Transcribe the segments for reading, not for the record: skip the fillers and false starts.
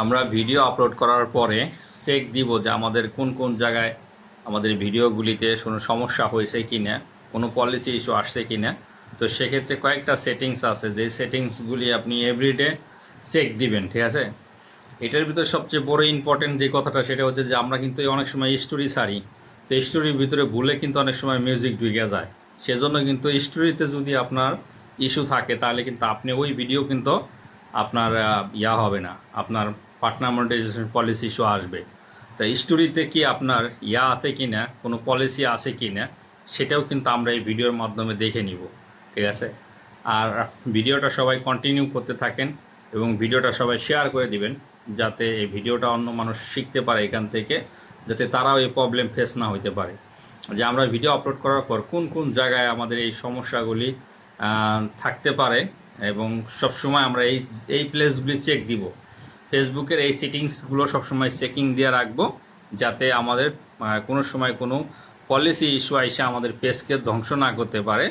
আমরা video upload করার পরে চেক দিব যে আমাদের কোন কোন জায়গায় আমাদের ভিডিওগুলিতে কোনো সমস্যা হয়েছে কি না, কোনো পলিসি ইস্যু আসছে কি না। তো সেক্ষেত্রে কয়েকটা সেটিংস আছে, যে সেটিংসগুলি আপনি এভরিডে চেক দিবেন, ঠিক আছে। এটার ভিতরে সবচেয়ে বড় ইম্পর্টেন্ট যে কথাটা সেটা হচ্ছে যে আমরা কিন্তু অনেক সময় স্টোরি ছাড়ি, তো স্টোরির ভিতরে ভুলে কিন্তু অনেক সময় মিউজিক ঢুকে যায়। সেজন্য কিন্তু স্টোরিতে যদি আপনার ইস্যু থাকে তাহলে কিন্তু আপনি ওই ভিডিও কিন্তু আপনার হবে না, আপনার পার্টনার মনিটাইজেশন পলিসি ইস্যু আসবে। তাই স্টোরিতে কি আপনার আছে কি না, কোনো পলিসি আছে কি না, সেটাও কিন্তু আমরা এই ভিডিওর মাধ্যমে দেখে নিব, ঠিক আছে। আর ভিডিওটা সবাই কন্টিনিউ করতে থাকেন এবং ভিডিওটা সবাই শেয়ার করে দিবেন, যাতে এই ভিডিওটা অন্য মানুষ শিখতে পারে এখান থেকে, যাতে তারাও এই প্রবলেম ফেস না হইতে পারে। যে আমরা ভিডিও আপলোড করার পর কোন কোন জায়গায় আমাদের এই সমস্যাগুলি থাকতে পারে, এবং সবসময় আমরা এই এই প্লেসগুলি চেক দিব। ফেসবুকের এই সেটিংসগুলো সবসময় চেকিং দিয়ে রাখবো, যাতে আমাদের কোনো সময় কোনো পলিসি ইস্যু এসে আমাদের পেজকে ধ্বংস না করতে পারে।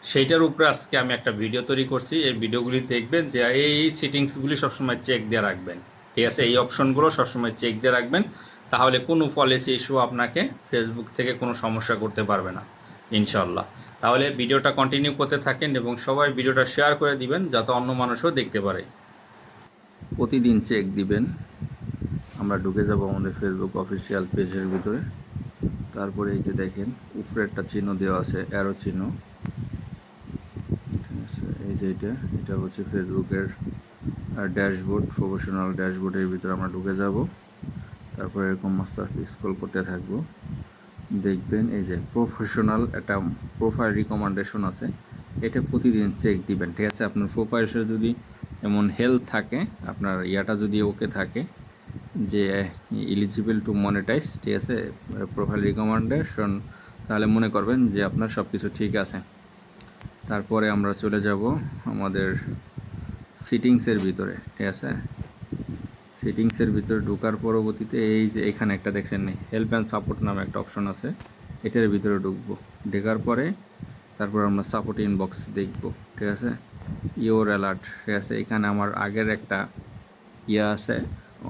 সেইটার উপরে আজকে আমি একটা ভিডিও তৈরি করছি। এই ভিডিওগুলি দেখবেন যে এই সেটিংসগুলি সবসময় চেক দিয়ে রাখবেন, ঠিক আছে। এই অপশনগুলো সবসময় চেক দিয়ে রাখবেন, তাহলে কোনো পলিসি ইস্যু আপনাকে ফেসবুক থেকে কোনো সমস্যা করতে পারবে না ইনশাল্লাহ। তাহলে ভিডিওটা কন্টিনিউ করতে থাকেন এবং সবাই ভিডিওটা শেয়ার করে দিবেন, যাতে অন্য মানুষও দেখতে পারে। প্রতিদিন চেক দিবেন। আমরা ঢুকে যাব আমাদের ফেসবুক অফিসিয়াল পেজের ভিতরে। তারপরে এই যে দেখেন উপরে একটা চিহ্ন দেওয়া আছে, অ্যারো চিহ্ন, ঠিক আছে। এই যে এটা হচ্ছে ফেসবুকের ড্যাশবোর্ড, প্রফেশনাল ড্যাশবোর্ডের ভিতরে আমরা ঢুকে যাব। তারপরে এরকম আস্তে আস্তে স্ক্রল করতে থাকবো। দেখবেন এই যে প্রফেশনাল একটা প্রোফাইল রিকমেন্ডেশন আছে, এটা প্রতিদিন চেক দিবেন, ঠিক আছে। আপনার প্রোফাইলে যদি এমন হেলথ থাকে, আপনার যদি ওকে থাকে যে এলিজিবল টু মনিটাইজ, ঠিক আছে, প্রোফাইল রিকমেন্ডেশন, তাহলে মনে করবেন যে আপনার সব কিছু ঠিক আছে। তারপরে আমরা চলে যাব আমাদের সেটিংসের ভিতরে, ঠিক আছে। সেটিংসের ভিতরে ঢোকার পরবর্তীতে এই যে এখানে একটা দেখছেন হেল্প অ্যান্ড সাপোর্ট নামে একটা অপশন আছে, এটার ভিতরে ঢুকবো। ঢোকার পরে তারপর আমরা সাপোর্ট ইনবক্স দেখব, ঠিক আছে। ইওর অ্যালার্ট, ঠিক আছে। এখানে আমার আগের একটা আছে,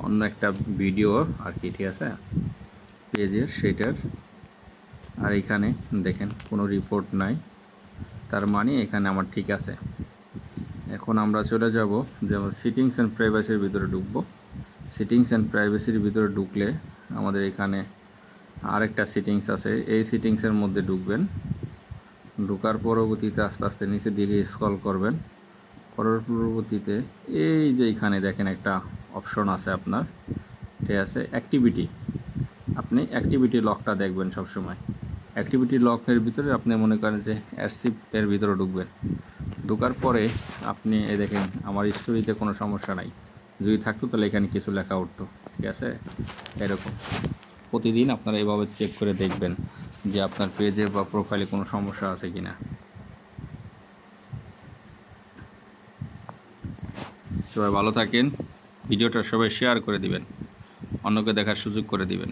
অন্য একটা ভিডিও আর কি, ঠিক আছে, পেজের সেটার। আর এখানে দেখেন কোনো রিপোর্ট নাই, তার মানে এখানে আমার ঠিক আছে। এখন আমরা চলে যাব যেমন সেটিংস অ্যান্ড প্রাইভেসির ভিতরে ঢুকবো। সেটিংস অ্যান্ড প্রাইভেসির ভিতরে ঢুকলে আমাদের এখানে আরেকটা সেটিংস আছে, এই সেটিংসের মধ্যে ঢুকবেন। ঢোকার পরবর্তীতে আস্তে আস্তে নিচে দিকে স্ক্রল করবেন। করার পরবর্তীতে এই যে এখানে দেখেন একটা অপশন আছে আপনার, ঠিক আছে, অ্যাক্টিভিটি। আপনি অ্যাক্টিভিটি লকটা দেখবেন সবসময়। অ্যাক্টিভিটি লকের ভিতরে আপনি মনে করেন যে অ্যাডসিপের ভিতরে ঢুকবেন। ঢোকার পরে আপনি এই দেখেন আমার স্টোরিতে কোনো সমস্যা নাই, যদি থাকতো তাহলে এখানে কিছু লেখা উঠতো, ঠিক আছে। এরকম প্রতিদিন আপনারা এভাবে চেক করে দেখবেন যে আপনার পেজে বা প্রোফাইলে কোনো সমস্যা আছে কি না। সবাই ভালো থাকেন, ভিডিওটা সবাই শেয়ার করে দিবেন, অন্যকে দেখার সুযোগ করে দিবেন।